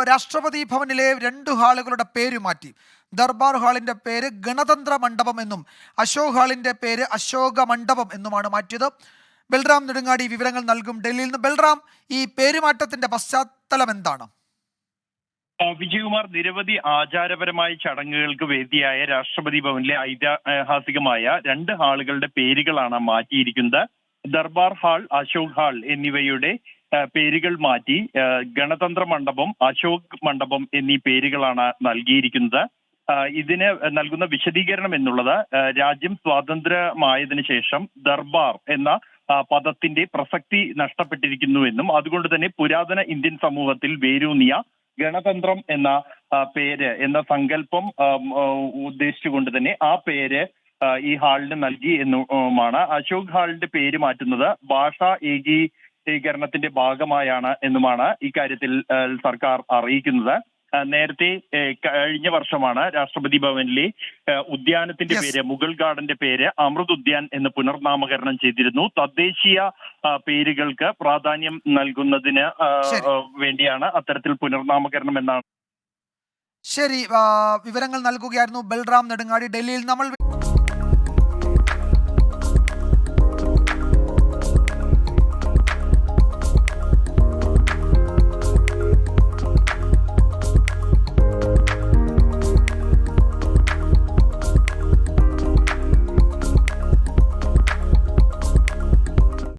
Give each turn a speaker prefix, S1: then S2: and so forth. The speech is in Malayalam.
S1: രാഷ്ട്രപതി ഭവനിലെ 2 ഹാളുകളുടെ പേര് മാറ്റി. ദർബാർ ഹാളിന്റെ പേര് ഗണതന്ത്ര മണ്ഡപം എന്നും അശോക് ഹാളിന്റെ പേര് അശോക മണ്ഡപം എന്നുമാണ് മാറ്റിയത്. ബൽറാം നെടുങ്ങാടി വിവരങ്ങൾ നൽകും ഡൽഹിയിൽ നിന്ന്. ബൽറാം, ഈ പേരുമാറ്റത്തിന്റെ പശ്ചാത്തലം എന്താണ്?
S2: വിജയകുമാർ, നിരവധി ആചാരപരമായ ചടങ്ങുകൾക്ക് വേദിയായ രാഷ്ട്രപതി ഭവനിലെ ഐതിഹാസികമായ 2 ഹാളുകളുടെ പേരുകളാണ് മാറ്റിയിരിക്കുന്നത്. ദർബാർ ഹാൾ, അശോക് ഹാൾ എന്നിവയുടെ പേരുകൾ മാറ്റി ഗണതന്ത്ര മണ്ഡപം, അശോക് മണ്ഡപം എന്നീ പേരുകളാണ് നൽകിയിരിക്കുന്നത്. ഇതിന് നൽകുന്ന വിശദീകരണം എന്നുള്ളത്, രാജ്യം സ്വാതന്ത്ര്യമായതിനു ശേഷം ദർബാർ എന്ന പദത്തിന്റെ പ്രസക്തി നഷ്ടപ്പെട്ടിരിക്കുന്നുവെന്നും അതുകൊണ്ട് തന്നെ പുരാതന ഇന്ത്യൻ സമൂഹത്തിൽ വേരൂന്നിയ ഗണതന്ത്രം എന്ന പേര് എന്ന സങ്കല്പം ഉദ്ദേശിച്ചുകൊണ്ട് തന്നെ ആ പേര് ഈ ഹാളിന് നൽകി എന്നുമാണ്. അശോക് ഹാളിന്റെ പേര് മാറ്റുന്നത് ഭാഷാ ഏകീകരണത്തിന്റെ ഭാഗമായാണ് എന്നുമാണ് ഇക്കാര്യത്തിൽ സർക്കാർ അറിയിക്കുന്നത്. നേരത്തെ കഴിഞ്ഞ വർഷമാണ് രാഷ്ട്രപതി ഭവനിലെ ഉദ്യാനത്തിന്റെ പേര്, മുഗൾ ഗാർഡന്റെ പേര് അമൃത് ഉദ്യാൻ എന്ന് പുനർനാമകരണം ചെയ്തിരുന്നു. തദ്ദേശീയ പേരുകൾക്ക് പ്രാധാന്യം നൽകുന്നതിന് വേണ്ടിയാണ് അത്തരത്തിൽ പുനർനാമകരണം എന്നാണ്.
S1: ശരി, വിവരങ്ങൾ നൽകുകയായിരുന്നു ബൽറാം നെടുങ്ങാടി, ഡൽഹിയിൽ. നമ്മൾ